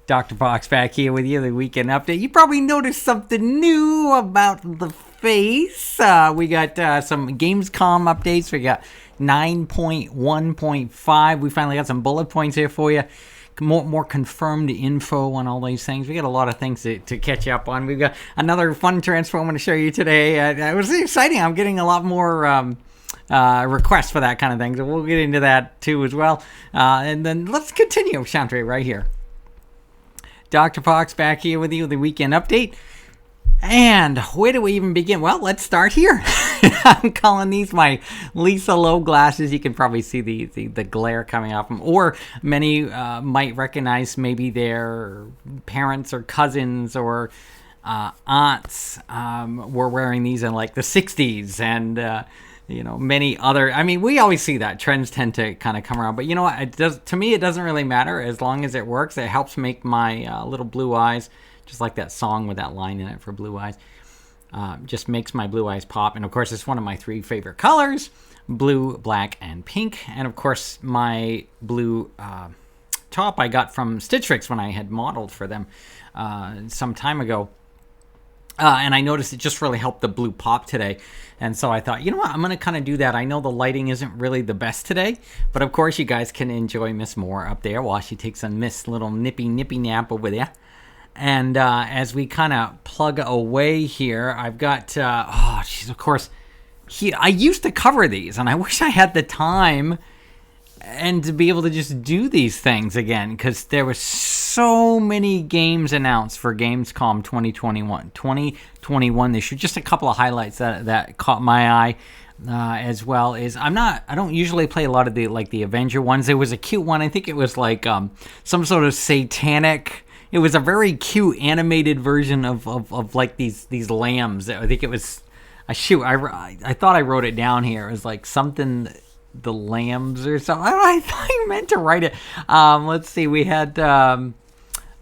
Dr.Fox back here with you, the weekend update. You probably noticed something new about the face. We got some Gamescom updates. We got 9.1.5. We finally got some bullet points here for you. More confirmed info on all these things. We got a lot of things to catch up on. We've got another fun transformer to show you today. It was exciting. I'm getting a lot more requests for that kind of thing. So we'll get into that too as well. And then let's continue, Chantre, right here. Dr. Fox back here with you, the weekend update. And where do we even begin? Well, let's start here. I'm calling these my Lisa Low glasses. You can probably see the glare coming off them. Or many might recognize maybe their parents or cousins or aunts were wearing these in like the 60s. And, many other... I mean, we always see that. Trends tend to kind of come around. But you know what? To me, it doesn't really matter. As long as it works, it helps make my little blue eyes... Just like that song with that line in it for blue eyes. Just makes my blue eyes pop. And, of course, it's one of my 3 favorite colors. Blue, black, and pink. And, of course, my blue top I got from Stitch Fix when I had modeled for them some time ago. And I noticed it just really helped the blue pop today. And so I thought, you know what? I'm going to kind of do that. I know the lighting isn't really the best today. But, of course, you guys can enjoy Miss Mora up there while she takes a little nippy nap over there. And as we kind of plug away here, I've got, of course, I used to cover these, and I wish I had the time and to be able to just do these things again, because there were so many games announced for Gamescom 2021 this year. Just a couple of highlights that caught my eye. As well is I don't usually play a lot of the Avenger ones. There was a cute one. I think it was like some sort of satanic. It was a very cute animated version of like these lambs. I think it was I thought I wrote it down here. It was like something the lambs or something. I thought I meant to write it. Let's see. We had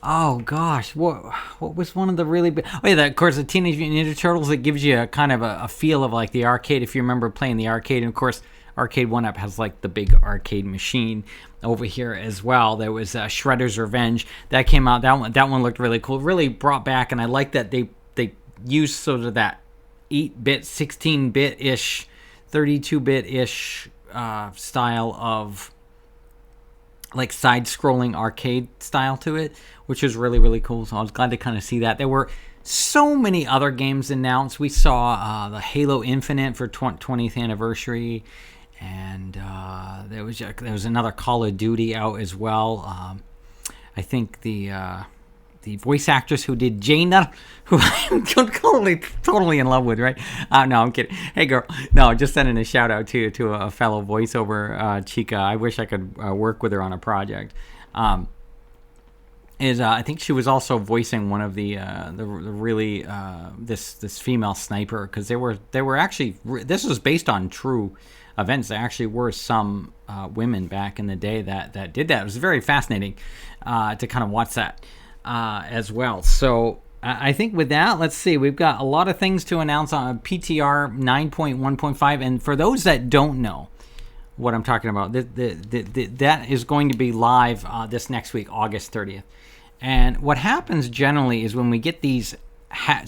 oh gosh, what was one of the really big... Oh yeah, of course, the Teenage Mutant Ninja Turtles. It gives you a kind of a feel of like the arcade, if you remember playing the arcade. And of course, Arcade 1-Up has like the big arcade machine over here as well. There was Shredder's Revenge that came out. That one looked really cool. Really brought back, and I like that they used sort of that 8-bit, 16-bit-ish, 32-bit-ish style of like side-scrolling arcade style to it, which is really, really cool. So I was glad to kind of see that. There were so many other games announced. We saw the Halo Infinite for 20th anniversary, and there was another Call of Duty out as well. I think the voice actress who did Jaina, who I'm totally in love with, right? No, I'm kidding. Hey, girl. No, just sending a shout out to a fellow voiceover chica. I wish I could work with her on a project. I think she was also voicing one of the really this female sniper, because they were actually, this was based on true events. There actually were some women back in the day that did that. It was very fascinating to kind of watch that as well. So I think with that, let's see. We've got a lot of things to announce on PTR 9.1.5, and for those that don't know what I'm talking about, that is going to be live this next week, August 30th. And what happens generally is when we get these,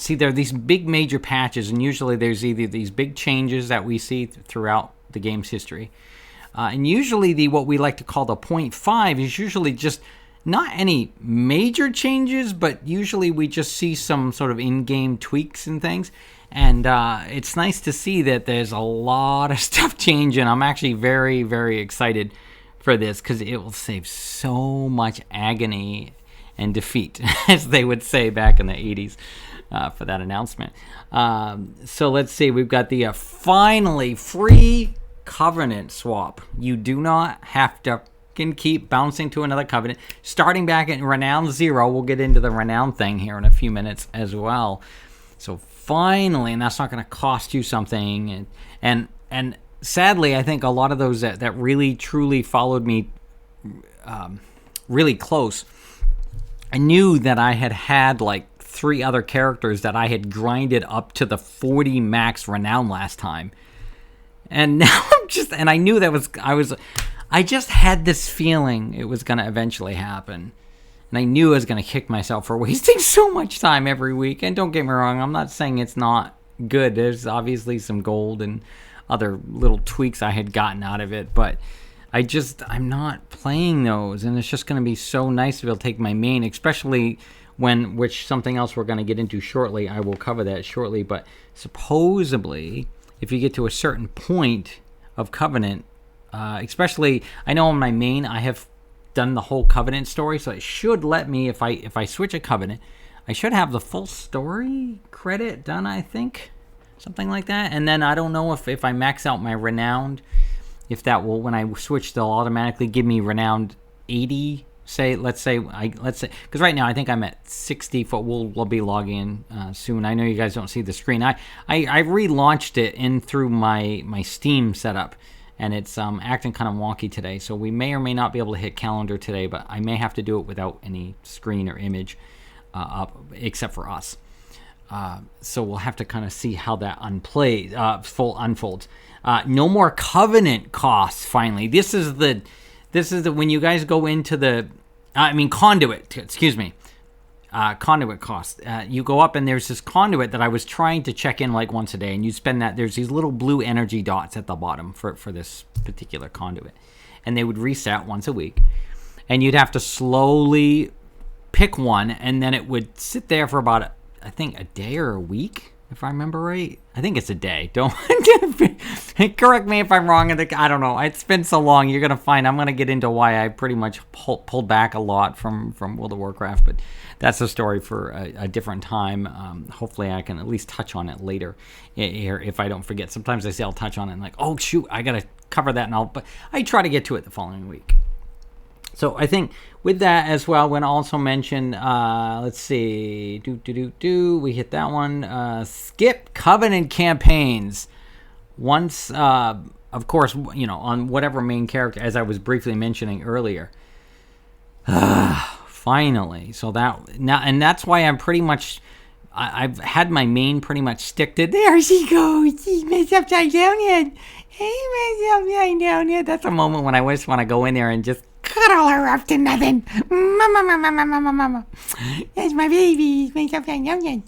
there are these big major patches, and usually there's either these big changes that we see throughout the game's history, and usually what we like to call the 0.5 is usually just not any major changes, but usually we just see some sort of in-game tweaks and things. And it's nice to see that there's a lot of stuff changing. I'm actually very, very excited for this, because it will save so much agony and defeat, as they would say back in the 80s for that announcement. So let's see. We've got the finally free Covenant swap. You do not have to can keep bouncing to another Covenant. Starting back at Renown 0, we'll get into the Renown thing here in a few minutes as well. So finally, and that's not going to cost you something. And sadly, I think a lot of those that really truly followed me really close, I knew that I had like 3 other characters that I had grinded up to the 40 max Renown last time. And now I knew that I just had this feeling it was going to eventually happen. And I knew I was going to kick myself for wasting so much time every week. And don't get me wrong, I'm not saying it's not good. There's obviously some gold and other little tweaks I had gotten out of it. But I'm not playing those. And it's just going to be so nice to be able to take my main, especially which something else we're going to get into shortly. I will cover that shortly. But supposedly, if you get to a certain point of Covenant, especially, I know on my main, I have done the whole Covenant story, so it should let me, if I switch a Covenant, I should have the full story credit done, I think, something like that. And then I don't know if I max out my Renowned, if that will, when I switch, they'll automatically give me Renowned 80. Let's say, because right now I think I'm at 60. We'll be logging in soon. I know you guys don't see the screen. I relaunched it in through my Steam setup. And it's acting kind of wonky today, so we may or may not be able to hit calendar today, but I may have to do it without any screen or image up, except for us. So we'll have to kind of see how that unfolds. No more Covenant costs, finally. This is the when you guys go into the, Conduit, excuse me. Conduit cost. You go up and there's this conduit that I was trying to check in like once a day, and you spend that. There's these little blue energy dots at the bottom for this particular conduit, and they would reset once a week, and you'd have to slowly pick one, and then it would sit there for about I think a day or a week, if I remember right. I think it's a day. Don't correct me if I'm wrong. I don't know. It's been so long. You're gonna find I'm gonna get into why I pretty much pulled back a lot from World of Warcraft, but that's a story for a different time. Hopefully I can at least touch on it later here if I don't forget. Sometimes I say I'll touch on it and like, oh shoot, I gotta cover that, but I try to get to it the following week. So I think with that as well, when also mention, let's see, we hit that one. Skip Covenant campaigns. Once, of course, on whatever main character, as I was briefly mentioning earlier. Finally. So that's why I'm pretty much, I've had my main pretty much stick to, there she goes, she's messed upside down yet. Hey, messed upside down yet. That's a moment when I just want to go in there and just cuddle her up to nothing. Mama. That's my baby. She's messed upside down yet.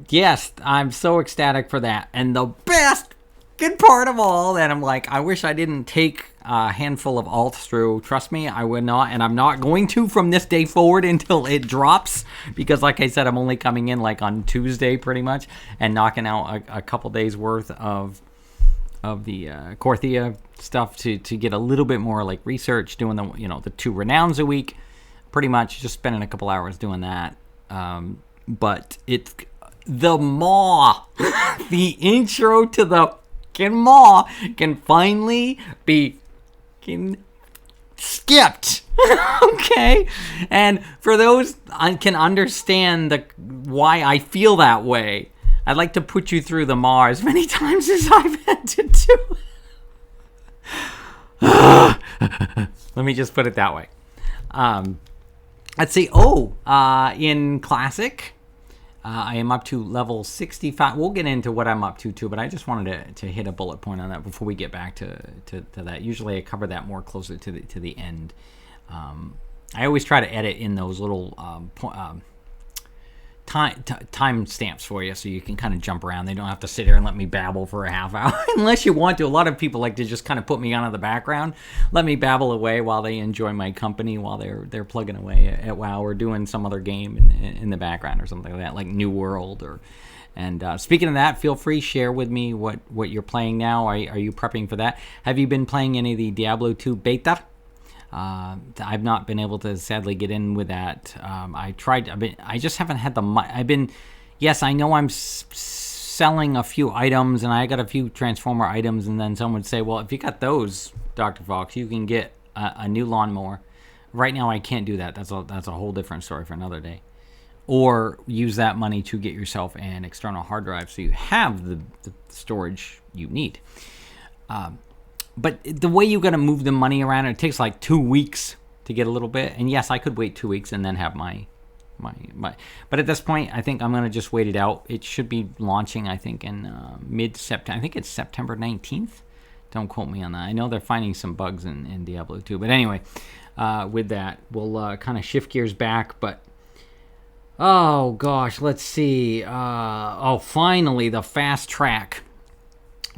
Yes, I'm so ecstatic for that. And the best good part of all that, I'm like, I wish I didn't take a handful of alts through. Trust me, I would not, and I'm not going to from this day forward until it drops, because like I said, I'm only coming in like on Tuesday pretty much and knocking out a couple days worth of the Korthia stuff to get a little bit more like research, doing the 2 Renowns a week, pretty much just spending a couple hours doing that. But it's the Maw, the intro to the Maw can finally be skipped. Okay, and for those I can understand why I feel that way, I'd like to put you through the Maw as many times as I've had to do. Let me just put it that way. Let's see. In Classic, I am up to level 65. We'll get into what I'm up to too, but I just wanted to hit a bullet point on that before we get back to that. Usually I cover that more closer to the end. I always try to edit in those little time stamps for you, so you can kind of jump around. They don't have to sit here and let me babble for a half hour unless you want to. A lot of people like to just kind of put me on in the background, let me babble away while they enjoy my company while they're plugging away at WoW or doing some other game in the background or something like that, like New World and speaking of that, feel free, share with me what you're playing now. Are you prepping for that? Have you been playing any of the Diablo 2 beta? I've not been able to sadly get in with that. I tried. I just haven't had the. Yes, I know I'm selling a few items, and I got a few Transformer items, and then someone would say, "Well, if you got those, Dr.Fox, you can get a new lawnmower." Right now, I can't do that. That's a whole different story for another day. Or use that money to get yourself an external hard drive, so you have the storage you need. But the way you got to move the money around, it takes like 2 weeks to get a little bit. And yes, I could wait 2 weeks and then have my. But at this point, I think I'm going to just wait it out. It should be launching, I think, in mid-September. I think it's September 19th. Don't quote me on that. I know they're finding some bugs in Diablo 2. But anyway, with that, we'll kind of shift gears back. But, oh, gosh, let's see. Finally, the fast track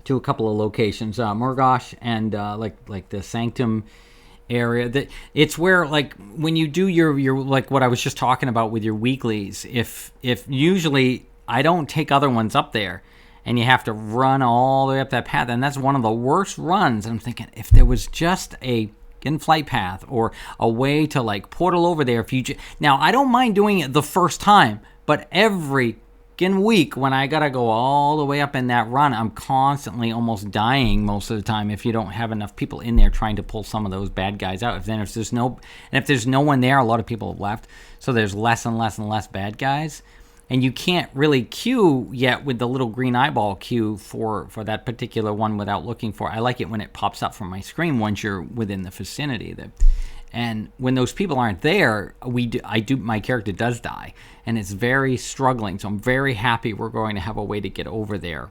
to a couple of locations. Morgosh and, like the Sanctum area. It's where, like, when you do your like what I was just talking about with your weeklies, if usually I don't take other ones up there, and you have to run all the way up that path, and that's one of the worst runs. And I'm thinking, if there was just a in-flight path or a way to, like, portal over there. Now, I don't mind doing it the first time, but every week when I gotta go all the way up in that run, I'm constantly almost dying most of the time if you don't have enough people in there trying to pull some of those bad guys out. If there's no one there, a lot of people have left, so there's less and less and less bad guys. And you can't really queue yet with the little green eyeball queue for that particular one without looking for it. I like it when it pops up from my screen once you're within the vicinity. And when those people aren't there, my character does die. And it's very struggling. So I'm very happy we're going to have a way to get over there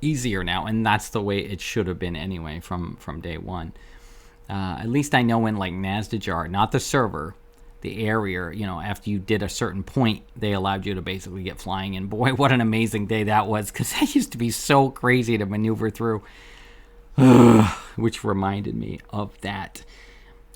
easier now. And that's the way it should have been anyway from day one. At least I know in, like, Nazdajar, not the server, the area, after you did a certain point, they allowed you to basically get flying. And boy, what an amazing day that was, because that used to be so crazy to maneuver through. Which reminded me of that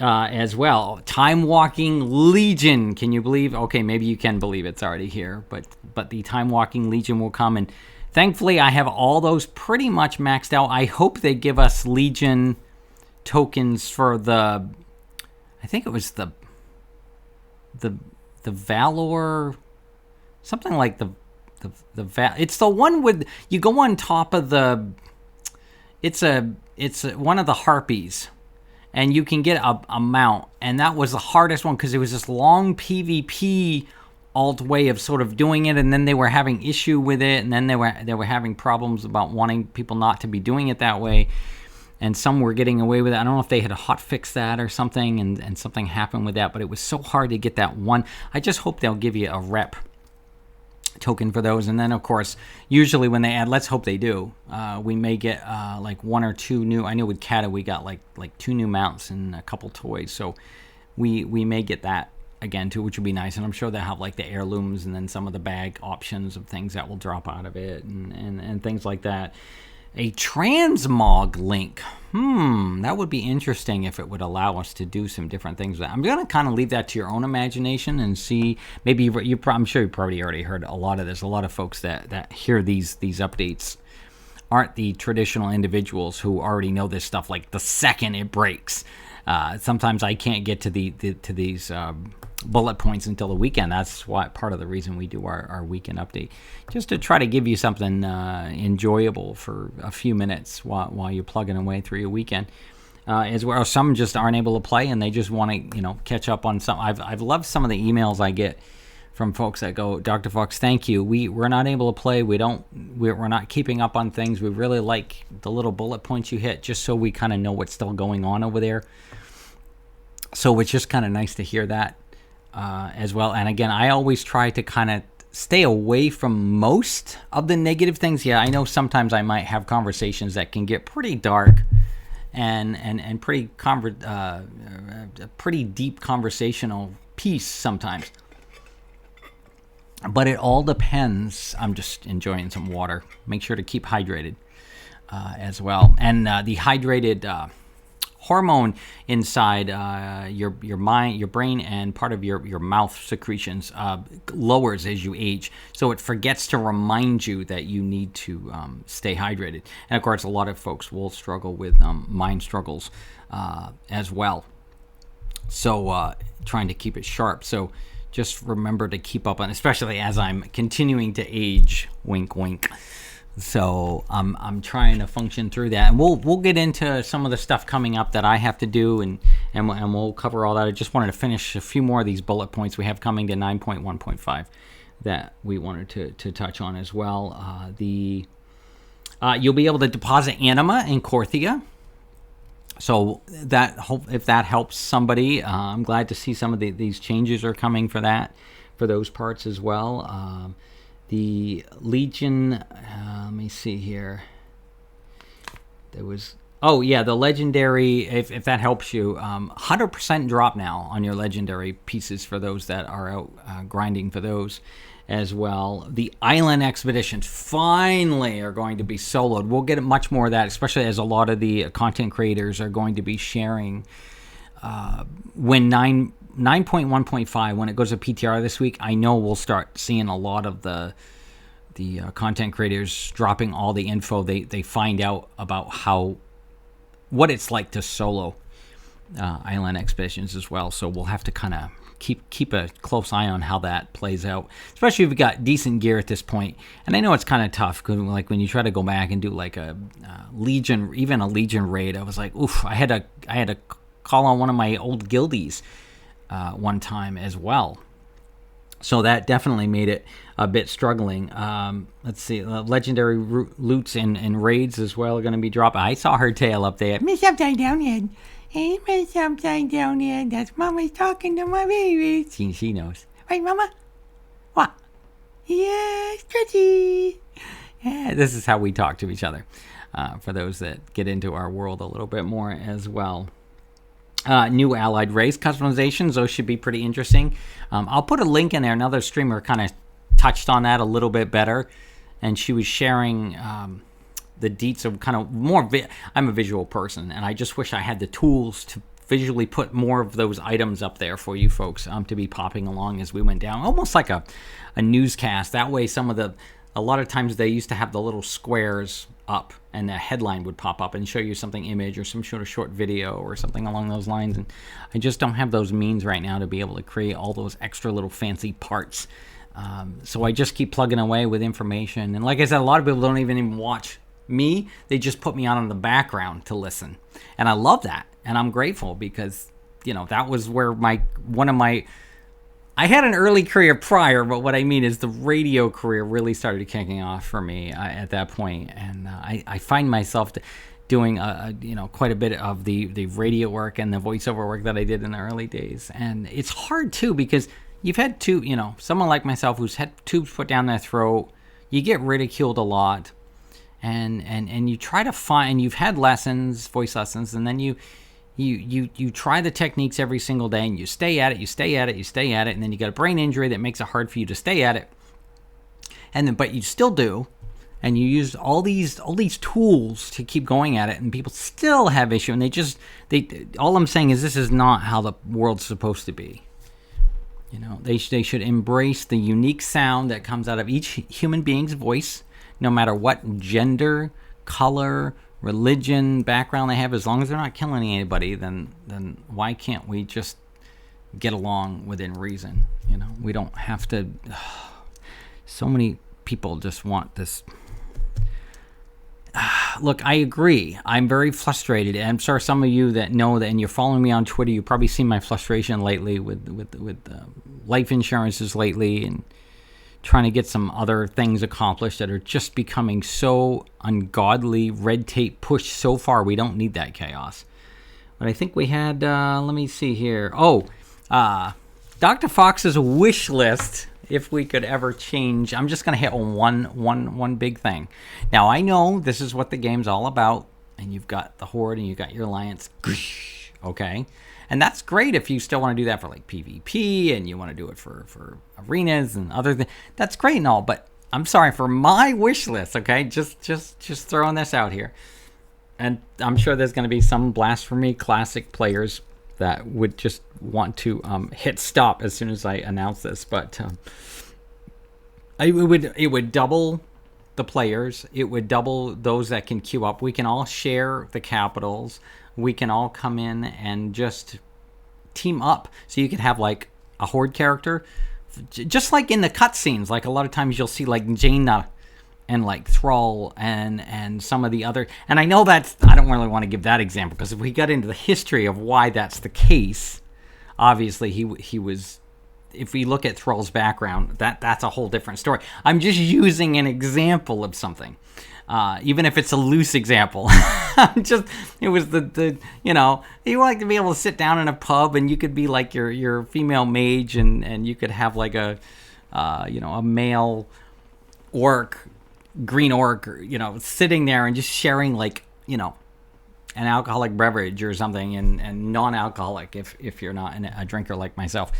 as well. Timewalking Legion. Can you believe? Okay, maybe you can believe it's already here, but the Timewalking Legion will come, and thankfully I have all those pretty much maxed out. I hope they give us Legion tokens for I think it was the Valor, something like it's the one with, you go on top of it's one of the harpies, and you can get a mount, and that was the hardest one because it was this long PvP alt way of sort of doing it, and then they were having issue with it, and then they were having problems about wanting people not to be doing it that way. And some were getting away with it. I don't know if they had hotfixed that or something, and something happened with that, but it was so hard to get that one. I just hope they'll give you a rep token for those. And then, of course, usually when they add, let's hope they do, we may get like one or two new. I know with Kata we got like 2 new mounts and a couple toys, so we may get that again too, which would be nice. And I'm sure they'll have, like, the heirlooms and then some of the bag options of things that will drop out of it and things like that. A Trans-Mog link. That would be interesting if it would allow us to do some different things with that. I'm going to kind of leave that to your own imagination and see. Maybe I'm sure you probably already heard a lot of this. A lot of folks that hear these updates aren't the traditional individuals who already know this stuff like the second it breaks. Sometimes I can't get to these bullet points until the weekend. That's why part of the reason we do our weekend update, just to try to give you something enjoyable for a few minutes while you're plugging away through your weekend. As well, some just aren't able to play and they just want to catch up on some. I've loved some of the emails I get from folks that go, Dr. Fox, thank you. We're not able to play. We're not keeping up on things. We really like the little bullet points you hit, just so we kind of know what's still going on over there. So it's just kind of nice to hear that as well. And again, I always try to kind of stay away from most of the negative things. Yeah, I know sometimes I might have conversations that can get pretty dark and pretty deep conversational piece sometimes. But it all depends. I'm just enjoying some water. Make sure to keep hydrated as well. And the hydrated hormone inside your mind, your brain, and part of your mouth secretions lowers as you age. So it forgets to remind you that you need to stay hydrated. And of course, a lot of folks will struggle with mind struggles as well. So trying to keep it sharp. So just remember to keep up on, especially as I'm continuing to age, wink, wink. So I'm trying to function through that, and we'll get into some of the stuff coming up that I have to do, and we'll cover all that. I just wanted to finish a few more of these bullet points we have coming to 9.1.5 that we wanted to touch on as well. You'll be able to deposit Anima in Korthia. So if that helps somebody, I'm glad to see some of these changes are coming for those parts as well. The Legion, let me see here. There was, oh yeah, the legendary, if that helps you, 100% drop now on your legendary pieces for those that are out grinding for those as well. The island expeditions finally are going to be soloed. We'll get much more of that, especially as a lot of the content creators are going to be sharing when 9.1.5, when it goes to PTR this week. I know we'll start seeing a lot of the content creators dropping all the info they find out about what it's like to solo island expeditions as well. So we'll have to kind of keep a close eye on how that plays out, especially if you've got decent gear at this point. And I know it's kind of tough because, like, when you try to go back and do like a Legion, even a Legion raid, I was like, oof, I had to call on one of my old guildies one time as well. So that definitely made it a bit struggling. Let's see, legendary loots and raids as well are going to be dropping. I saw her tail up there. Miss Upside Down Head. Hey, Miss Upside Down Head. That's Mama's talking to my baby. She knows. Right, Mama? What? Yeah, stretchy. Yeah, this is how we talk to each other. For those that get into our world a little bit more as well. New allied race customizations, those should be pretty interesting. I'll put a link in there. Another streamer kind of touched on that a little bit better, and she was sharing the deets of kind of more. I'm a visual person, and I just wish I had the tools to visually put more of those items up there for you folks to be popping along as we went down, almost like a newscast. That way, a lot of times they used to have the little squares up and the headline would pop up and show you something image or some sort of short video or something along those lines. And I just don't have those means right now to be able to create all those extra little fancy parts. So I just keep plugging away with information. And like I said, a lot of people don't even watch me. They just put me on in the background to listen. And I love that. And I'm grateful because, that was where I had an early career prior, but what I mean is the radio career really started kicking off for me at that point. And I find myself doing quite a bit of the radio work and the voiceover work that I did in the early days. And it's hard too because you've had someone like myself who's had tubes put down their throat. You get ridiculed a lot, and you try to find. You've had voice lessons, and then you try the techniques every single day, and you stay at it, and then you got a brain injury that makes it hard for you to stay at it. But you still do, and you use all these tools to keep going at it, and people still have issue. And all I'm saying is this is not how the world's supposed to be. They should embrace the unique sound that comes out of each human being's voice, no matter what gender, color, religion, background they have. As long as they're not killing anybody, then why can't we just get along within reason? We don't have to. So many people just want this. Look, I agree. I'm very frustrated. And I'm sure some of you that know that, and you're following me on Twitter, you've probably seen my frustration lately with life insurances lately, and trying to get some other things accomplished that are just becoming so ungodly, red tape pushed so far. We don't need that chaos. But I think we had, let me see here. Dr. Fox's wish list, if we could ever change. I'm just going to hit on one big thing. Now, I know this is what the game's all about, and you've got the Horde and you've got your Alliance. Okay? And that's great if you still want to do that for like PvP and you want to do it for arenas and other things. That's great and all, but I'm sorry, for my wish list, okay? Just throwing this out here. And I'm sure there's going to be some Blasphemy Classic players that would just want to hit stop as soon as I announce this. But it would double the players. It would double those that can queue up. We can all share the capitals. We can all come in and just team up. So you could have like a Horde character, just like in the cutscenes. Like a lot of times you'll see like Jaina and like Thrall and some of the other. And I know I don't really want to give that example because if we got into the history of why that's the case, obviously he was. If we look at Thrall's background, that's a whole different story. I'm just using an example of something. Even if it's a loose example. It was you like to be able to sit down in a pub and you could be like your female mage and you could have like a male orc, green orc, sitting there and just sharing like, an alcoholic beverage or something, and non-alcoholic if you're not a drinker like myself,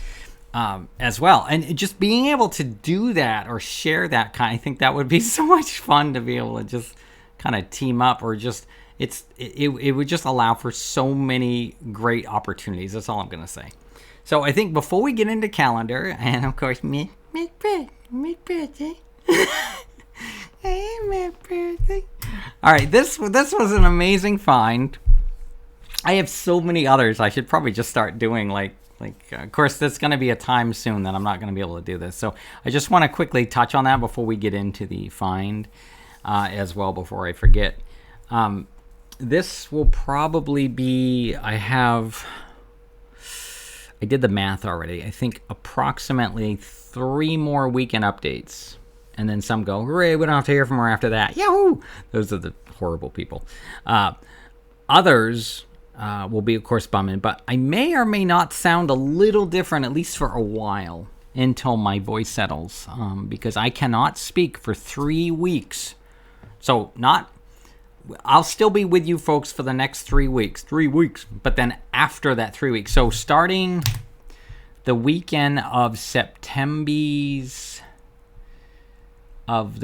as well. And just being able to do that or share that I think that would be so much fun to be able to just kind of team up, or just it would just allow for so many great opportunities. That's all I'm gonna say. So I think before we get into calendar, and of course, make birthday. Hey, my birthday. All right, this was an amazing find. I have so many others. I should probably just start doing of course, there's going to be a time soon that I'm not going to be able to do this. So I just want to quickly touch on that before we get into the find as well, before I forget. This will probably be, I did the math already. I think approximately 3 more weekend updates. And then some go, hooray, we don't have to hear from her after that. Yahoo! Those are the horrible people. Others will be, of course, bumming. But I may or may not sound a little different, at least for a while, until my voice settles. Because I cannot speak for 3 weeks. So I'll still be with you folks for the next 3 weeks. 3 weeks. But then after that 3 weeks. So starting the weekend of September's... of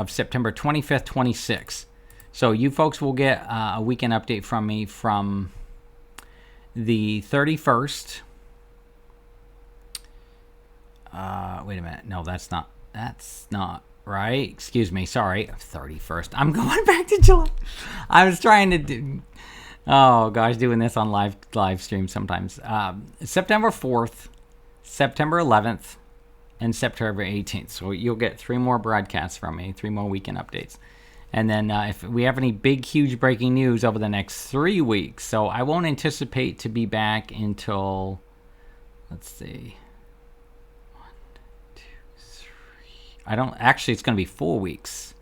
September 25th, 26th. So you folks will get a weekend update from me from the 31st. Wait a minute. No, that's not right. Excuse me. Sorry. 31st. I'm going back to July. I was trying to do... Oh, gosh, doing this on live stream sometimes. September 4th, September 11th, and September 18th. So you'll get 3 more broadcasts from me, 3 more weekend updates. And then if we have any big, huge breaking news over the next 3 weeks. So I won't anticipate to be back until, let's see, 1, 2, 3. Actually, it's going to be 4 weeks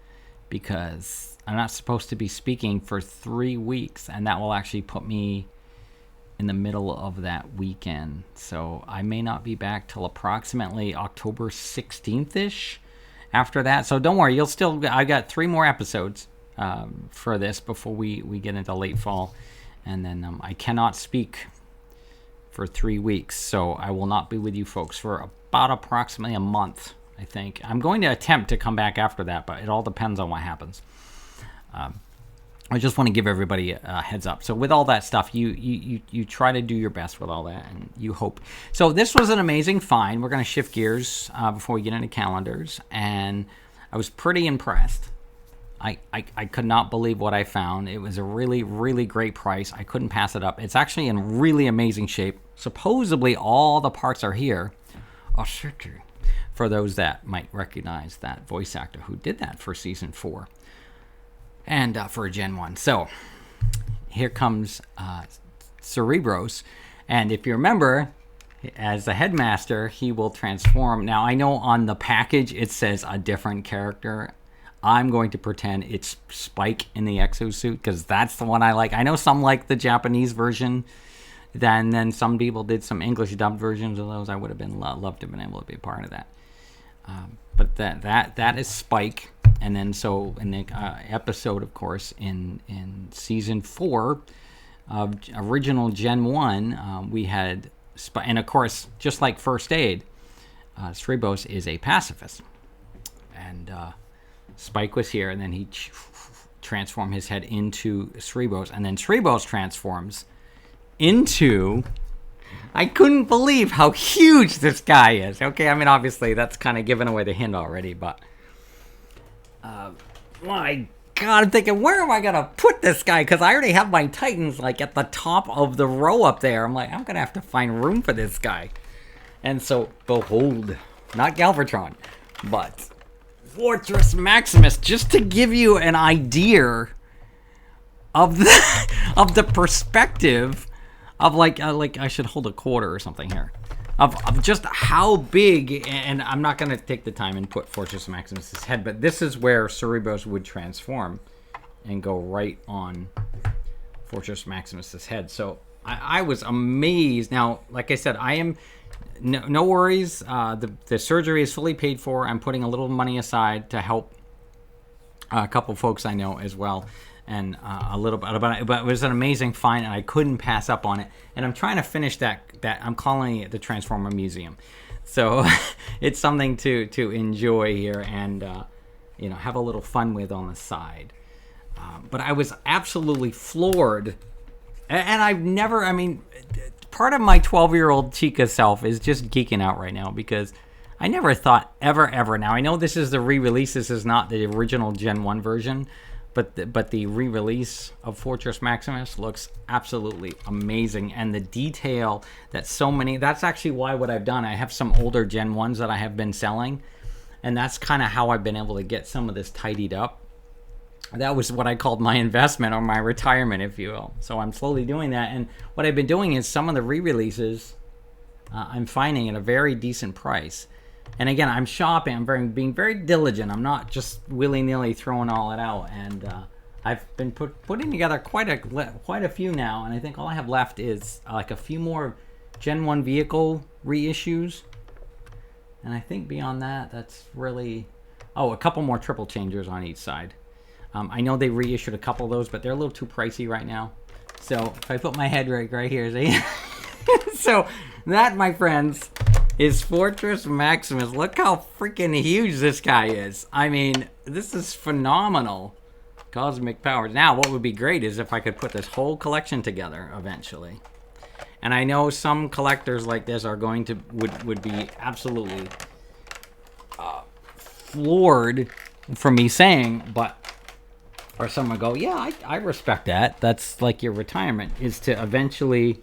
because I'm not supposed to be speaking for 3 weeks. And that will actually put me in the middle of that weekend. So I may not be back till approximately October 16th-ish after that. So don't worry, I got 3 more episodes for this before we get into late fall. And then I cannot speak for 3 weeks. So I will not be with you folks for about approximately a month, I think. I'm going to attempt to come back after that, but it all depends on what happens. I just want to give everybody a heads up. So with all that stuff, you try to do your best with all that, and you hope. So this was an amazing find. We're going to shift gears before we get into calendars, and I was pretty impressed. I could not believe what I found. It was a really, really great price. I couldn't pass it up. It's actually in really amazing shape. Supposedly all the parts are here. Oh, for those that might recognize that voice actor who did that for Season 4. And for Gen 1. So here comes Cerebros. And if you remember, as the headmaster, he will transform. Now, I know on the package it says a different character. I'm going to pretend it's Spike in the exosuit because that's the one I like. I know some like the Japanese version. Then some people did some English dubbed versions of those. I would have been loved to have been able to be a part of that. But that is Spike. And then so in the episode, of course, in Season 4 of original Gen 1, we had... And, of course, just like First Aid, Cerebros is a pacifist. And Spike was here, and then he transformed his head into Cerebros. And then Cerebros transforms into... I couldn't believe how huge this guy is. Okay, I mean, obviously, that's kind of giving away the hint already, but... my God, I'm thinking, where am I going to put this guy? Because I already have my Titans, like, at the top of the row up there. I'm like, I'm going to have to find room for this guy. And so, behold, not Galvatron, but Fortress Maximus, just to give you an idea of the perspective of, like I should hold a quarter or something here. Of just how big, and I'm not going to take the time and put Fortress Maximus's head, but this is where Cerebros would transform and go right on Fortress Maximus's head. So I was amazed. Now, like I said, I am no worries. The surgery is fully paid for. I'm putting a little money aside to help a couple folks I know as well. and a little bit about it, but it was an amazing find, and I couldn't pass up on it. And I'm trying to finish that I'm calling it the Transformer Museum. So it's something to enjoy here and have a little fun with on the side. But I was absolutely floored, and I've never. I mean, part of my 12-year-old Chica self is just geeking out right now because I never thought ever. Now I know this is the re-release. This is not the original Gen 1 version. But the re-release of Fortress Maximus looks absolutely amazing. And the detail that so many... That's actually what I've done. I have some older Gen 1s that I have been selling. And that's kind of how I've been able to get some of this tidied up. That was what I called my investment or my retirement, if you will. So I'm slowly doing that. And what I've been doing is some of the re-releases I'm finding at a very decent price. And again, I'm shopping. I'm being very diligent. I'm not just willy-nilly throwing all it out. And I've been putting together quite a few now. And I think all I have left is like a few more Gen 1 vehicle reissues. And I think beyond that, that's really... Oh, a couple more triple changers on each side. I know they reissued a couple of those, but they're a little too pricey right now. So if I put my head right here, see? So that, my friends, is Fortress Maximus. Look how freaking huge this guy is. I mean, this is phenomenal. Cosmic powers. Now, what would be great is if I could put this whole collection together eventually. And I know some collectors like this are going to would be absolutely floored for me saying, but or someone go, yeah, I respect that. That's like your retirement is to eventually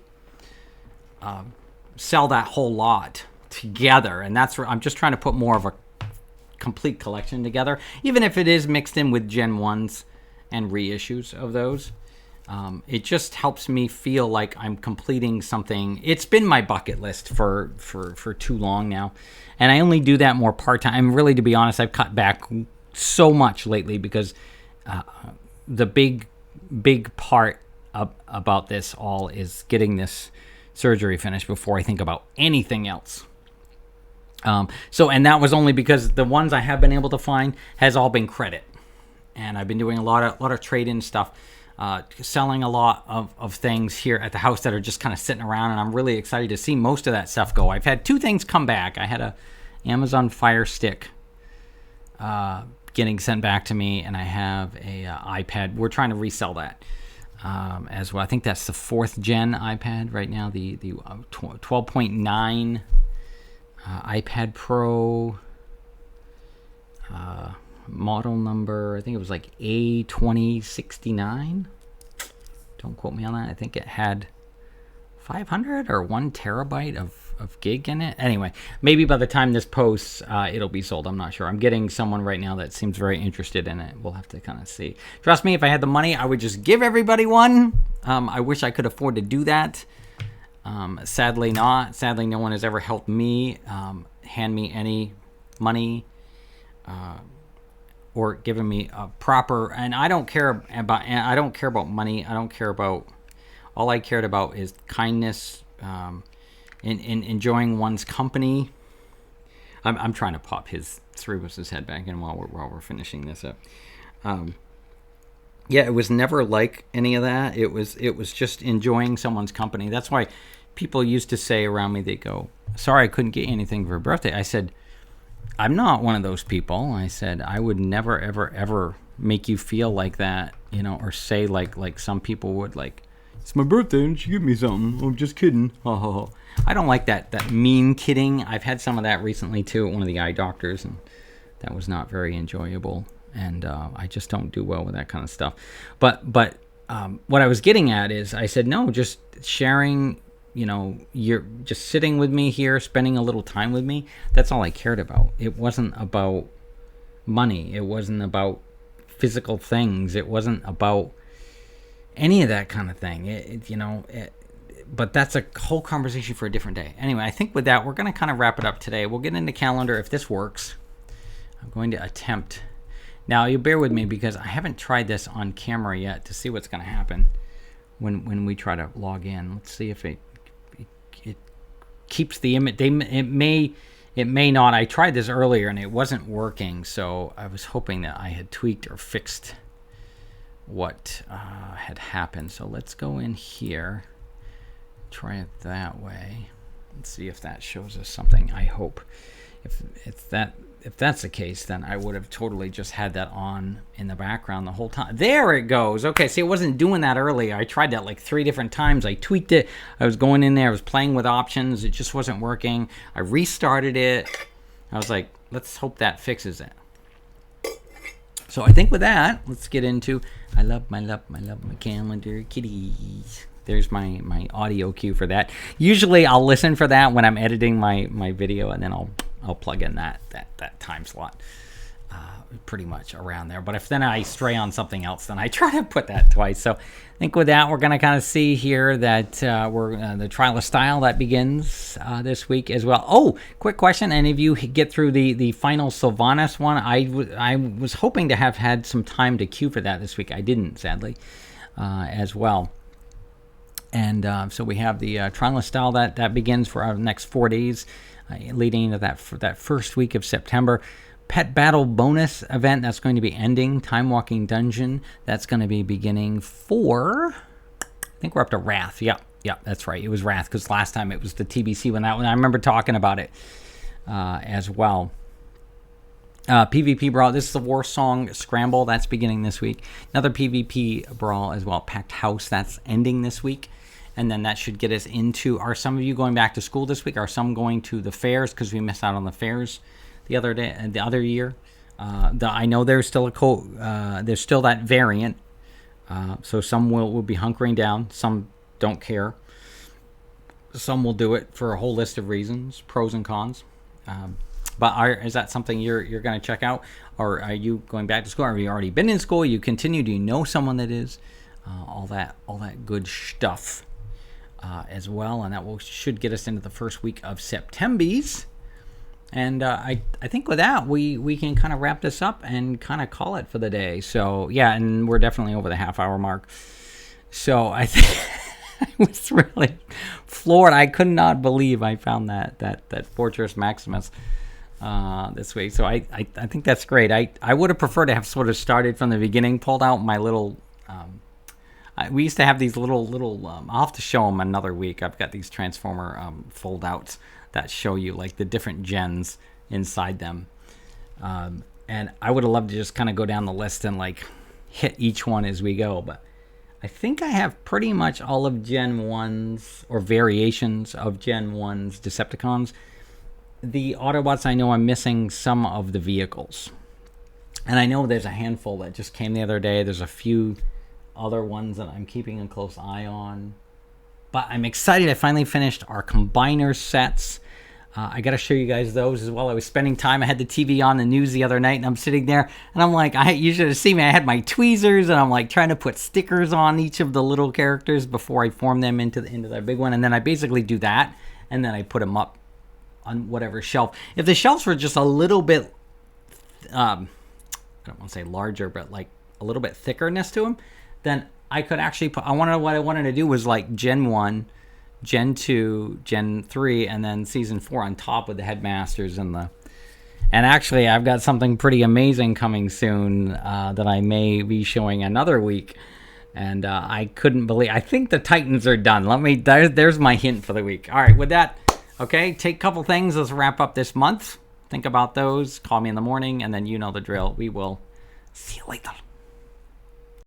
sell that whole lot together. And that's where I'm just trying to put more of a complete collection together, even if it is mixed in with Gen 1s and reissues of those. It just helps me feel like I'm completing something. It's been my bucket list for too long now, and I only do that more part-time. Really, to be honest, I've cut back so much lately because the big part about this all is getting this surgery finished before I think about anything else. And that was only because the ones I have been able to find has all been credit, and I've been doing a lot of trade-in stuff. Selling a lot of things here at the house that are just kind of sitting around, and I'm really excited to see most of that stuff go. I've had two things come back. I had a Amazon Fire Stick getting sent back to me, and I have a iPad. We're trying to resell that as well. I think that's the 4th gen iPad right now, the 12.9 iPad Pro model number. I think it was like A2069. Don't quote me on that. I think it had 500 or 1 terabyte of gig in it. Anyway, maybe by the time this posts, it'll be sold. I'm not sure. I'm getting someone right now that seems very interested in it. We'll have to kind of see. Trust me, if I had the money, I would just give everybody one. I wish I could afford to do that. Sadly not. Sadly, no one has ever helped me hand me any money or given me a proper, and I don't care about money. I don't care about, all I cared about is kindness, in enjoying one's company. I'm trying to pop his Cerebus's head back in while we're finishing this up. Yeah, it was never like any of that. It was just enjoying someone's company. That's why people used to say around me, they go, sorry I couldn't get you anything for your birthday. I said, I'm not one of those people. I said, I would never, ever make you feel like that, or say like some people would, like, it's my birthday and she give me something. I'm just kidding. I don't like that mean kidding. I've had some of that recently too at one of the eye doctors, and that was not very enjoyable. And I just don't do well with that kind of stuff. But what I was getting at is, I said, no, just sharing, you're just sitting with me here, spending a little time with me. That's all I cared about. It wasn't about money. It wasn't about physical things. It wasn't about any of that kind of thing. But that's a whole conversation for a different day. Anyway, I think with that, we're going to kind of wrap it up today. We'll get into calendar if this works. I'm going to attempt. Now, you bear with me because I haven't tried this on camera yet to see what's going to happen when we try to log in. Let's see if it keeps the image. It may not. I tried this earlier and it wasn't working, so I was hoping that I had tweaked or fixed what had happened. So let's go in here, try it that way. Let's see if that shows us something. I hope. If that's the case, then I would have totally just had that on in the background the whole time. There it goes. Okay, see, it wasn't doing that earlier. I tried that like 3 different times. I tweaked it. I was going in there. I was playing with options. It just wasn't working. I restarted it. I was like, let's hope that fixes it. So I think with that, let's get into I love my calendar kitties. There's my audio cue for that. Usually I'll listen for that when I'm editing my video, and then I'll plug in that time slot pretty much around there. But if then I stray on something else, then I try to put that twice. So I think with that, we're going to kind of see here that we're the Trial of Style that begins this week as well. Oh, quick question. Any of you get through the final Sylvanas one? I was hoping to have had some time to queue for that this week. I didn't, sadly, as well. And so we have the Trial of Style that begins for our next 4 days, leading into that first week of September. Pet Battle bonus event that's going to be ending. Timewalking Dungeon that's going to be beginning for, I think we're up to Wrath. Yeah, that's right. It was Wrath because last time it was the TBC one. That one I remember talking about it as well. PvP Brawl. This is the War Song Scramble that's beginning this week. Another PvP Brawl as well. Packed House that's ending this week. And then that should get us into, are some of you going back to school this week? Are some going to the fairs because we missed out on the fairs the other year? I know there's still there's still that variant. So some will be hunkering down. Some don't care. Some will do it for a whole list of reasons, pros and cons. But is that something you're going to check out? Or are you going back to school? Have you already been in school? You continue? Do you know someone that is? All that good stuff as well. And that should get us into the first week of September. And I think with that, we can kind of wrap this up and kind of call it for the day. So, yeah, and we're definitely over the half-hour mark. So I think I was really floored. I could not believe I found that Fortress Maximus this week. So I think that's great. I would have preferred to have sort of started from the beginning, pulled out my little... we used to have these little I'll have to show them another week. I've got these Transformer fold-outs that show you like the different gens inside them. And I would have loved to just kind of go down the list and like hit each one as we go. But I think I have pretty much all of Gen 1's or variations of Gen 1's Decepticons. The Autobots, I know I'm missing some of the vehicles. And I know there's a handful that just came the other day. There's a few other ones that I'm keeping a close eye on. But I'm excited. I finally finished our Combiner sets. I got to show you guys those as well. I was spending time. I had the TV on the news the other night, and I'm sitting there, and I'm like, you should have seen me. I had my tweezers, and I'm like trying to put stickers on each of the little characters before I form them into their big one. And then I basically do that, and then I put them up on whatever shelf. If the shelves were just a little bit, I don't want to say larger, but like a little bit thickerness to them, then I could actually put, what I wanted to do was like Gen 1, Gen 2, Gen 3, and then Season 4 on top with the Headmasters and actually I've got something pretty amazing coming soon that I may be showing another week. And I couldn't believe, I think the Titans are done. There's my hint for the week. All right, with that, okay, take a couple things. Let's wrap up this month. Think about those. Call me in the morning, and then you know the drill. We will see you later.